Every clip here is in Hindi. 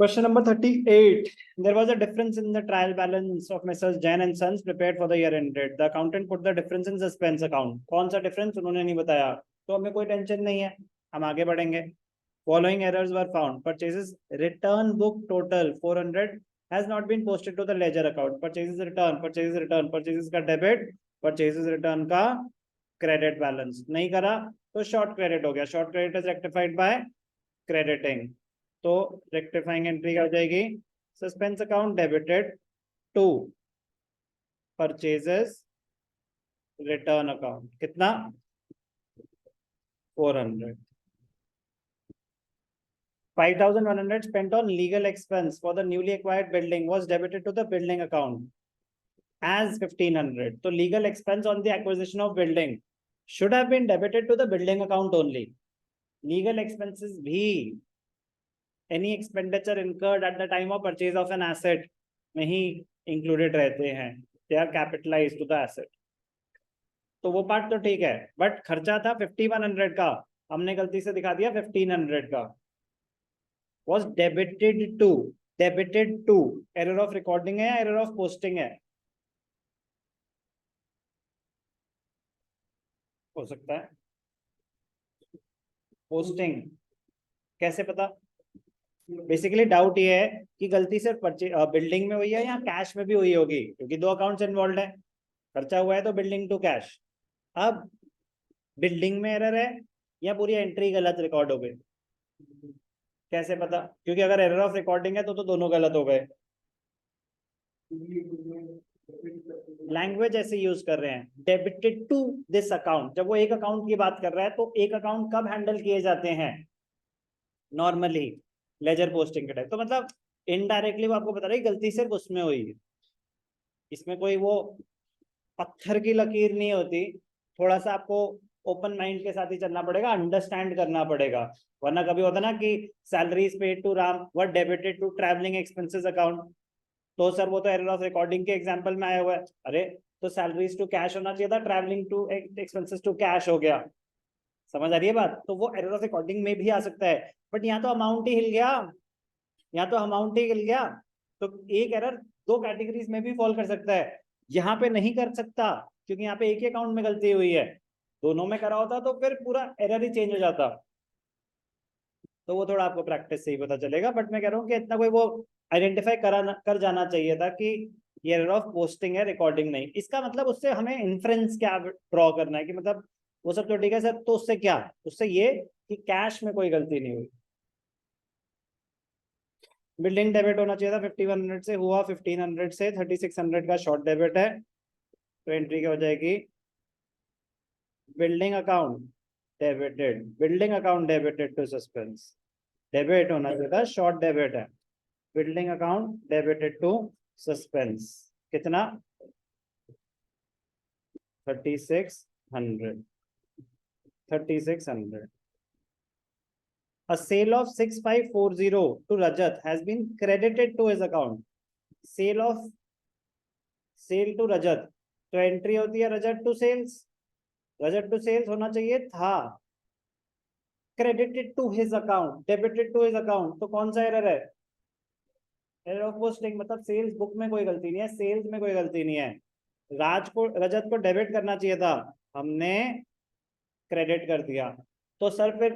Question number 38. There was a difference in the trial balance of Messrs. Jain and Sons prepared for the year ended. The accountant put the difference in suspense account. कौन सा difference उन्होंने नहीं बताया, तो हमें कोई टेंशन नहीं है, हम आगे बढ़ेंगे. Following errors were found. Purchases return book total 400 has not been posted to the ledger account. Purchases return, purchases का debit, purchases return का credit balance नहीं करा तो short credit हो गया. Short credit is rectified by crediting. तो रेक्टिफाइंग एंट्री क्या हो जाएगी, suspense account debited to purchases return account. कितना, 400. 5100 spent on legal expense for the newly acquired building was debited to the building account as 1500. तो legal expense on the acquisition of building should have been debited to the building account only. Legal expenses भी any expenditure incurred at the time of purchase of an asset में ही included रहते हैं. They are capitalized to the asset. तो वो पार्ट तो ठीक है, बट खर्चा था 5100 का, हमने गलती से दिखा दिया 1500 का. Was debited to error of recording है या error of posting है, हो सकता है पोस्टिंग. कैसे पता, बेसिकली डाउट ये है कि गलती से बिल्डिंग में हुई है या कैश में भी हुई होगी, क्योंकि दो अकाउंट्स इन्वॉल्व है. खर्चा हुआ है तो बिल्डिंग टू कैश. अब बिल्डिंग में एरर है या पूरी एंट्री गलत रिकॉर्ड हो गई, कैसे पता, क्योंकि अगर एरर ऑफ रिकॉर्डिंग है तो दोनों गलत हो गए. लैंग्वेज ऐसे यूज कर रहे हैं, डेबिटेड टू दिस अकाउंट. जब वो एक अकाउंट की बात कर रहा है तो एक अकाउंट कब हैंडल किए जाते हैं, नॉर्मली लेजर पोस्टिंग के टाइम. तो मतलब इनडायरेक्टली वो आपको बता रहा है गलती सिर्फ उसमें हुई है, इसमें कोई वो पत्थर की लकीर नहीं होती. थोड़ा सा आपको ओपन माइंड के साथ ही चलना पड़ेगा, अंडरस्टैंड करना पड़ेगा. वरना कभी होता ना कि salaries paid to Ram were debited to travelling expenses account, तो सर वो तो एरर ऑफ रिकॉर्डिंग के एग्जांपल में आया हुआ है. अरे तो सैलरीज टू कैश होना चाहिए था, travelling to expenses to cash हो गया. समझ आ रही है बात. तो वो एरर ऑफ रिकॉर्डिंग में भी आ सकता है, बट यहाँ तो अमाउंट ही हिल गया, यहाँ तो अमाउंट ही हिल गया. तो एक एरर दो कैटेगरीज में भी फॉल कर सकता है, यहाँ पे नहीं कर सकता क्योंकि यहाँ पे एक ही अकाउंट में गलती हुई है. दोनों में करा होता तो फिर पूरा एरर ही चेंज हो जाता. तो वो थोड़ा आपको प्रैक्टिस से ही पता चलेगा, बट मैं कह रहा हूँ कि इतना कोई वो आइडेंटिफाई कर जाना चाहिए था कि ये एरर ऑफ पोस्टिंग है, रिकॉर्डिंग नहीं. इसका मतलब उससे हमें इन्फ्रेंस क्या ड्रॉ करना है कि मतलब वो सब तो ठीक है सर, तो उससे क्या, उससे ये कि कैश में कोई गलती नहीं हुई. बिल्डिंग डेबिट होना चाहिए था 5100 से, हुआ 1500 से. 3600 का शॉर्ट डेबिट है, तो एंट्री क्या हो जाएगी, building account debited, building account debited to suspense. Debit होना चाहिए था, शॉर्ट डेबिट है. Building account debited to suspense. कितना, 3600. 3600. A sale of 6540 to Rajat has been credited to his account. Sale to Rajat, तो एंट्री होती है Rajat to sales. Rajat to sales होना चाहिए था, credited to his account, debited to his account. तो कौन सा एरर है, एरर ऑफ पोस्टिंग. मतलब सेल्स बुक में कोई गलती नहीं है, सेल्स में कोई गलती नहीं है. रजत को डेबिट करना चाहिए था, हमने क्रेडिट कर दिया. तो सर फिर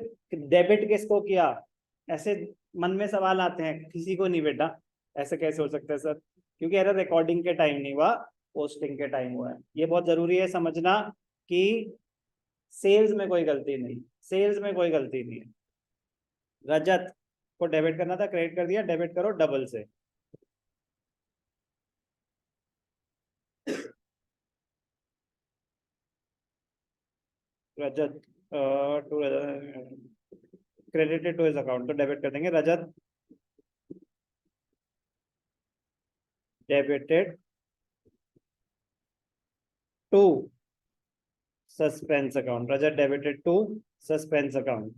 डेबिट किसको किया, ऐसे मन में सवाल आते हैं, किसी को नहीं बेटा, ऐसे कैसे हो सकता है सर, क्योंकि एरर रिकॉर्डिंग के टाइम नहीं हुआ, पोस्टिंग के टाइम हुआ है. ये बहुत जरूरी है समझना कि सेल्स में कोई गलती नहीं, सेल्स में कोई गलती नहीं है. रजत को डेबिट करना था, क्रेडिट कर दिया, डेबिट करो डबल से. Rajat to credited to his account, तो डेबिट कर देंगे, Rajat debited to suspense account. Rajat debited to suspense account.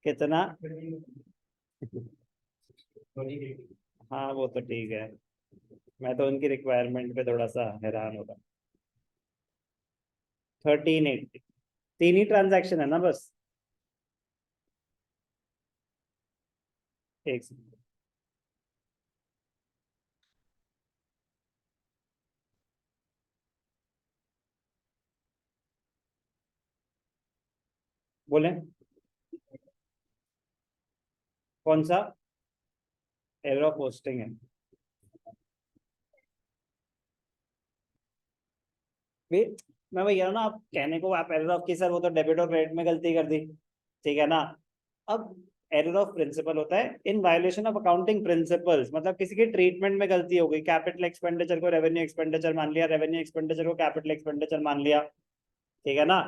कितना, हाँ वो तो ठीक है, मैं तो उनकी रिक्वायरमेंट पे थोड़ा सा हैरान होगा. 1380, तीन ही ट्रांजैक्शन है ना बस. एक सेकंड, बोले कौन सा एरर ऑफ पोस्टिंग है? फिर मैं वही कह रहा हूँ ना, आप कहने को आप एरर ऑफ की सर वो तो डेबिट और क्रेडिट में गलती कर दी, ठीक है ना। अब एरर ऑफ प्रिंसिपल होता है in violation of accounting principles, मतलब किसी की ट्रीटमेंट में गलती हो गई, कैपिटल एक्सपेंडिचर को रेवेन्यू एक्सपेंडिचर मान लिया, रेवेन्यू एक्सपेंडिचर को कैपिटल एक्सपेंडिचर मान लिया, ठीक है ना।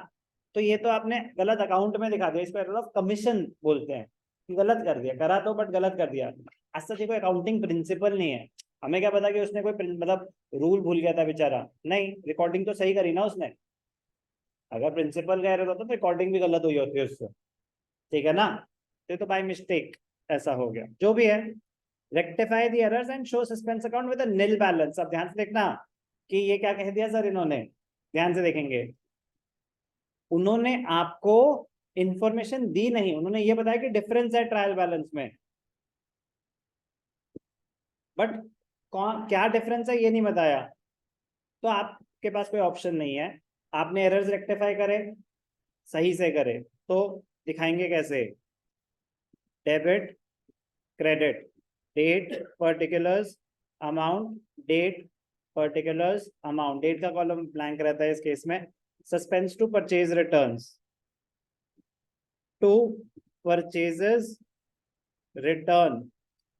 तो ये तो आपने गलत अकाउंट में दिखा दिया, इसको एरर ऑफ कमीशन बोलते हैं, गलत कर दिया, करा तो बट गलत कर दिया। ऐसा कोई अकाउंटिंग प्रिंसिपल नहीं है, हमें क्या पता कि उसने कोई मतलब रूल भूल गया था बेचारा, नहीं रिकॉर्डिंग तो सही करी ना उसने। अगर प्रिंसिपल का एरर होता तो रिकॉर्डिंग भी गलत हुई होती है उससे, ठीक है ना। तो बाय मिस्टेक ऐसा हो गया, जो भी है। Rectify the errors and show suspense account with a nil balance. अब ध्यान से देखना कि ये क्या कह दिया सर इन्होंने, ध्यान से देखेंगे। उन्होंने आपको इंफॉर्मेशन दी नहीं, उन्होंने ये बताया कि डिफरेंस है ट्रायल बैलेंस में, बट कौन क्या डिफरेंस है ये नहीं बताया। तो आपके पास कोई ऑप्शन नहीं है, आपने एरर्स रेक्टिफाई करे, सही से करे, तो दिखाएंगे कैसे। Debit credit, date particulars amount, date particulars amount, date का कॉलम ब्लैंक रहता है इस केस में। Suspense to purchase returns, to purchases return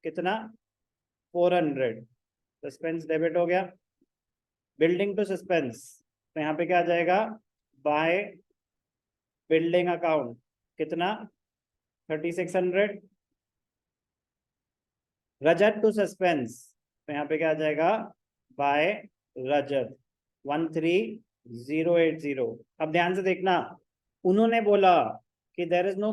कितना 400, सस्पेंस डेबिट हो गया। बिल्डिंग टू सस्पेंस, तो यहाँ पे क्या आ जाएगा, बाय बिल्डिंग अकाउंट कितना 3600। रजत टू सस्पेंस, तो यहाँ पे क्या आ जाएगा, बाय रजत 13080। अब ध्यान से देखना, उन्होंने बोला कि there is no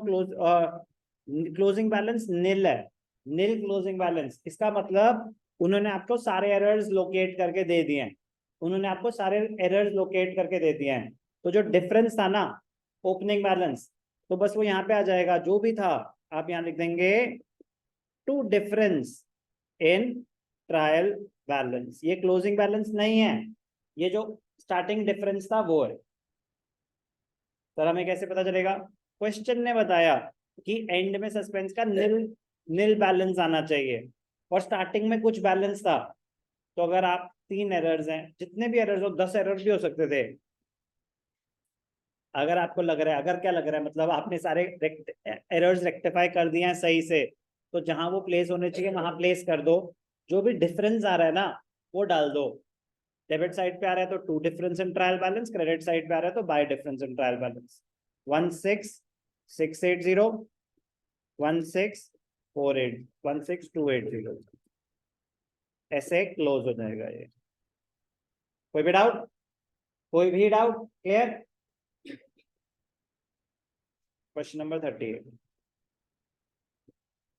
closing balance nil है, निल क्लोजिंग बैलेंस, इसका मतलब उन्होंने आपको सारे एरर्स लोकेट करके दे दिए हैं, उन्होंने आपको सारे एरर्स लोकेट करके दे दिए हैं। तो जो डिफरेंस था ना ओपनिंग बैलेंस, तो बस वो यहाँ पे आ जाएगा, जो भी था आप यहाँ लिख देंगे to difference in trial balance. ये क्लोजिंग बैलेंस नहीं है, ये जो स्टार्टिंग डिफरेंस था वो है। सर हमें कैसे पता चलेगा, क्वेश्चन ने बताया कि एंड में सस्पेंस का निल निल बैलेंस आना चाहिए, और स्टार्टिंग में कुछ बैलेंस था। तो अगर आप 3 एरर्स हैं, जितने भी एरर्स हो, 10 एरर्स भी हो सकते थे, अगर आपको लग रहा है, अगर क्या लग रहा है मतलब आपने सारे एरर्स रेक्टिफाई कर दिए हैं सही से, तो जहां वो प्लेस होने चाहिए वहां प्लेस कर दो, जो भी डिफरेंस आ रहा है ना वो डाल दो। डेबिट साइड पे आ रहा है तो to difference in trial balance, credit side पे आ रहा है तो by difference in trial balance. 16680, 16480, 16280, ऐसे क्लोज हो जाएगा ये। कोई भी डाउट, कोई भी डाउट, क्लियर। Question number 38।